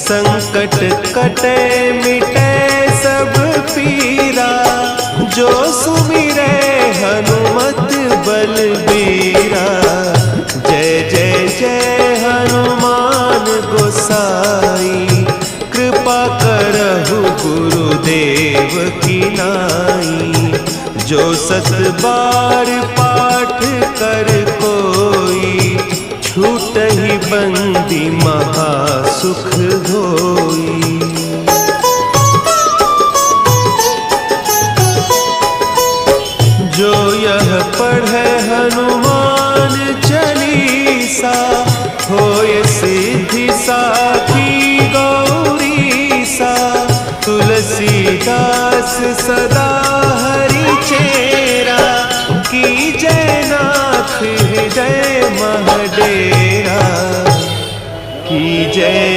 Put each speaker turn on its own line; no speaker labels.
संकट कटे मिटे सब पीरा, जो सुमिरे हनुमत बलबीरा। जय जय जय हनुमान गोसाई, कृपा करहु गुरुदेव की नाई। जो 7 बार पाठ कर कोई, छूटहि बंदी महासुख होई। जो यह पढ़े हनुमान चालीसा, होय सिद्धि साखी गौरीसा। तुलसीदास सदा हरि चेरा, की जय नाथ हृदय महडेरा। की जय